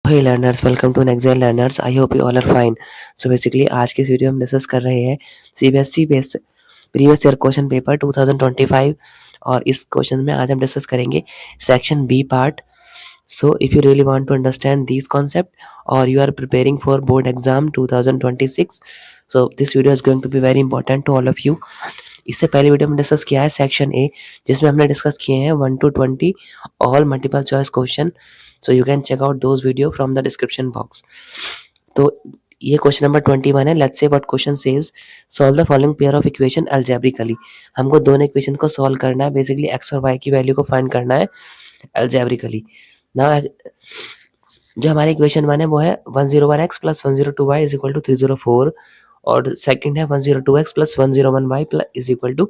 Hey learners, welcome to next gen learners. I hope you all are fine. So basically आज की इस video में discuss कर रहे हैं CBSE based previous year question paper 2025 और इस क्वेश्चन में आज हम डिस्कस करेंगे section B part. So if you really want to understand these concept or you are preparing for board exam 2026, so this video is going to be very important to all of you. इससे पहले video में discuss किया है section A, जिसमें हमने discuss किए हैं 1 to 20 all multiple choice question. So you can check out those video from the description box. तो ये क्वेश्चन नंबर 21 है. Let's say what question says, solve the following pair of equation algebraically. हमको दोनों equation को solve करना है. Basically x और y की वैल्यू को फाइंड करना है अलजेब्रिकली. ना जो हमारी इक्वेशन 1 है वो है 101x plus 102y is equal to 304 और सेकंड है 102x plus 101y is equal to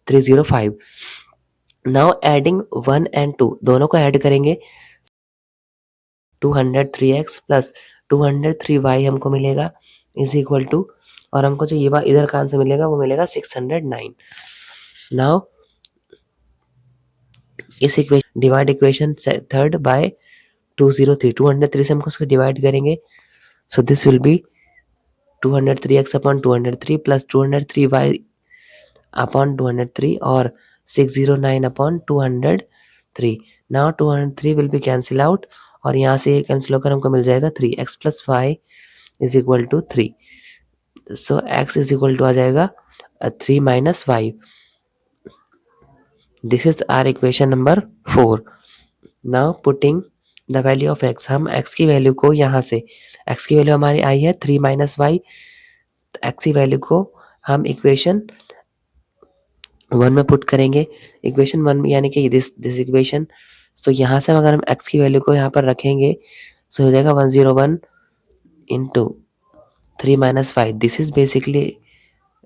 305. Now adding 1 and 2 दोनों को ऐड करेंगे. 203x प्लस 203y हमको मिलेगा इज इक्वल टू, और हमको जो ये इधर का आंसर मिलेगा वो मिलेगा 609. नाउ इस equation divide equation third by 203. 203 से हमको उसको डिवाइड करेंगे. So this will be 203x upon 203 plus 203y upon 203 और 609 upon 203. Now 203 will be cancel out और यहाँ से कैंसिल होकर हमको मिल जाएगा 3x plus y is equal to 3. So x is equal to आ जाएगा 3 minus y. This is our equation number 4. Now putting the value of x, हम x की वैल्यू को यहाँ से, x की वैल्यू हमारी आई है 3 माइनस वाई. x की वैल्यू को हम इक्वेशन 1 में पुट करेंगे. इक्वेशन 1 में यानी कि दिस इक्वेशन. सो यहाँ से अगर हम x की वैल्यू को यहाँ पर रखेंगे सो हो जाएगा 101 into 3 minus y. This is basically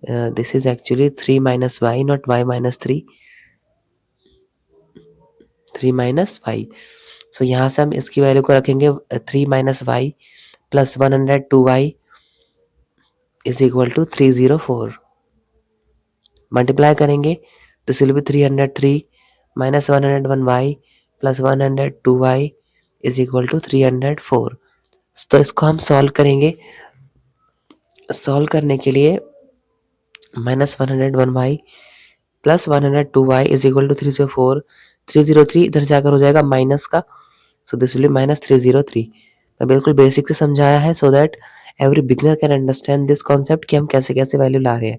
this is actually 3 minus y, not y minus 3. 3 minus y. So यहाँ से हम इसकी वैल्यू को रखेंगे 3 minus y plus 102y is equal to 304. Multiply करेंगे this will be 303 minus 101y plus 102y is equal to 304. तो इसको हम सॉल्व करेंगे. सॉल्व करने के लिए minus 101y plus 102y is equal to 304. 303 इधर जाकर हो जाएगा माइनस का. So this will be minus 303. मैं बिल्कुल बेसिक से समझाया है so that every beginner can understand this concept कि हम कैसे कैसे वैल्यू ला रहे हैं.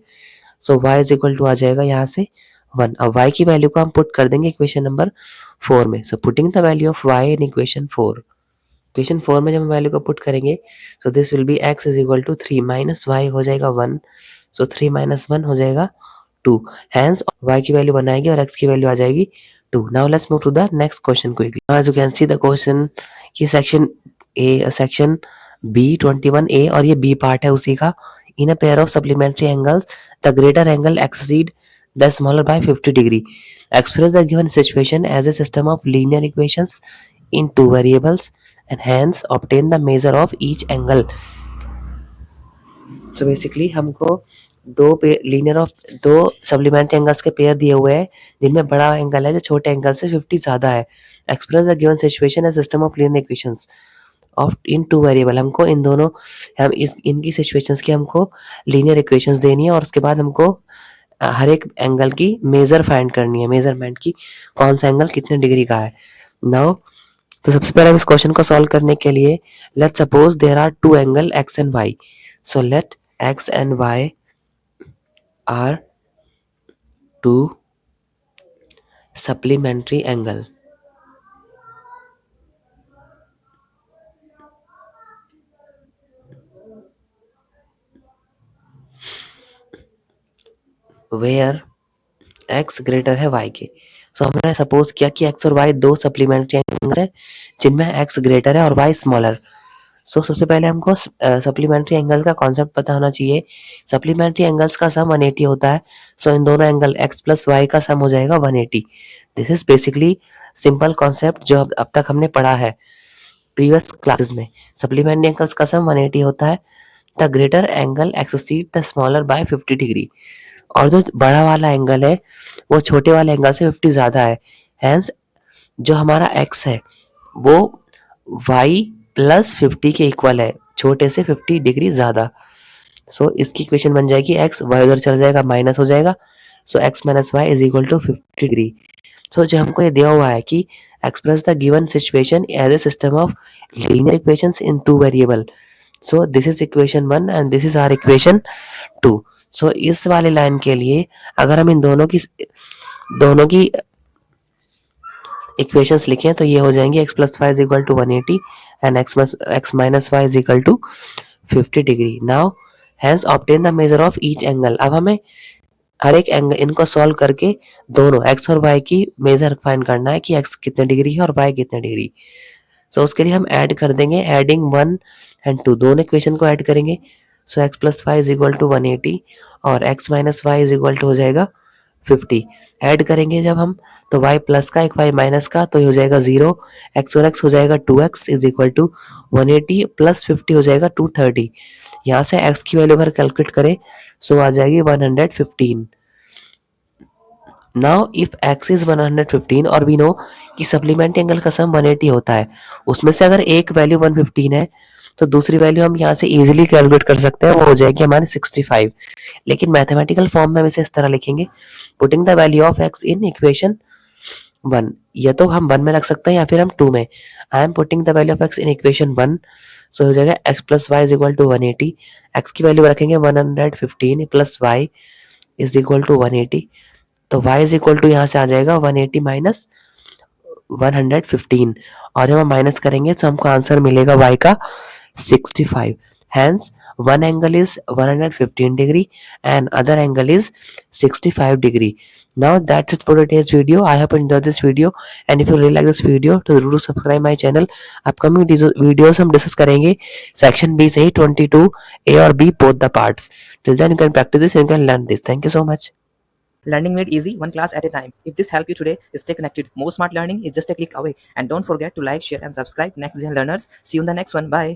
So y is equal to आ जाएगा यहाँ से 1. अब y की वैल्यू को हम पुट कर देंगे इक्वेशन नंबर 4 में. So putting the value of y in equation 4. Equation 4 में जब हम वैल्यू को पुट करेंगे so this will be x is equal to 3 minus y हो जाएगा 1. सो 3 माइनस 1 हो जाएगा 2. हैंस y की वैल्यू बनाएगी और x की वैल्यू आ जाएगी 2. Now let's move to the next question quickly. As you can see the question, ये सेक्शन ए, सेक्शन B21A और ये B पार्ट है उसी का. In a pair of supplementary angles the greater angle exceed the smaller by 50 degree. Express the given situation as a system of linear equations in two variables and hence obtain the measure of each angle. So basically हमको दो supplementary angles के pair दिए हुए हैं जिनमें बड़ा angle है जो छोटे एंगल से 50 ज्यादा है. Express the given situation as system of linear equations of in two variable. हमको इन दोनों इनकी सिचुएशंस की हमको लीनियर इक्वेशंस देनी है और उसके बाद हमको हर एक एंगल की मेजर फाइंड करनी है, मेजरमेंट की कौन सा एंगल कितने डिग्री का है. नाउ तो सबसे पहले हम इस क्वेश्चन को सॉल्व करने के लिए let suppose there are two angle x and y. So let x and y are two supplementary angle. Where x greater है y के. सो हमने सपोज किया कि x और y दो सप्लीमेंट्री एंगल्स हैं जिनमें x ग्रेटर है और y स्मॉलर. सो सबसे पहले हमको सप्लीमेंट्री एंगल का कॉन्सेप्ट पता होना चाहिए. सप्लीमेंट्री एंगल्स का सम 180 होता है. सो इन दोनों एंगल x प्लस वाई का सम हो जाएगा 180. This is basically simple concept जो अब तक हमने पढ़ा है प्रीवियस क्लासेस में. सप्लीमेंट्री एंगल्स का सम 180 होता है. The greater angle exceed the smaller by 50 degree. और जो बड़ा वाला एंगल है वो छोटे वाले एंगल से 50 ज्यादा है. हैंस जो हमारा x है वो y प्लस 50 के इक्वल है, छोटे से 50 डिग्री ज़्यादा। सो इसकी इक्वेशन बन जाएगी एक्स, वाई उधर चला जाएगा, माइनस हो जाएगा। So x minus y is equal to 50 degree. So जो हमको ये दिया हुआ है कि express the given situation as a system of linear equations in two variable. So this is equation 1 and this is our equation 2। So इस वाले line के लिए अगर हम इन दोनों की इक्वेशंस लिखें तो ये हो जाएंगे x plus y is equal to 180 and x minus y is equal to 50 degree. Now hence obtain the measure of each angle. अब हमें हर एक एंगल इनको सॉल्व करके दोनों x और y की मेजर फाइंड करना है कि x कितने डिग्री है और y कितने डिग्री। सो उसके लिए हम ऐड कर देंगे, एडिंग 1 एंड 2, दोनों इक्वेशन को ऐड करेंगे। So x plus y is equal to 180 और x minus y is equal to हो जाएगा 50। ऐड करेंगे जब हम तो y प्लस का एक y माइनस का तो ये हो जाएगा 0, x और x हो जाएगा 2x is equal to 180 plus 50 हो जाएगा 230। यहाँ से x की वैल्यू अगर कैलकुलेट करें सो आ जाएगी 115। नाउ इफ x इज 115 और वी नो कि सप्लीमेंट एंगल का सम 180 होता है, उसमें से अगर एक वैल्यू 115 है तो दूसरी वैल्यू हम यहाँ से इजीली कैलकुलेट कर सकते हैं, वो हो जाएगी हमारी 65। लेकिन मैथमेटिकल फॉर्म में हम इसे इस तरह लिखेंगे, putting the value of x in equation 1। या तो हम 1 में रख सकते हैं या फिर हम 2 में। I am putting the value of x in equation 1। So हो जाएगा x plus y is equal to 180। x की वैल्यू रखेंगे 115 plus y is equal to 180। तो y इज इक्वल टू यहाँ से आ जाएगा 180 माइनस 115 और जब हम माइनस करेंगे तो हमको आंसर मिलेगा y का 65। Hence, one angle is 115 degree and other angle is 65 degree. Now that's it for today's video. I hope you enjoyed this video and if you really like this video तो जरूर subscribe my channel. Upcoming videos हम discuss करेंगे section B से ही 22 A और B both the parts. Till then you can practice this and you can learn this. Thank you so much. Learning made easy, one class at a time. If this helped you today, stay connected. More smart learning is just a click away. And don't forget to like, share and subscribe. Next Gen Learners. See you in the next one. Bye.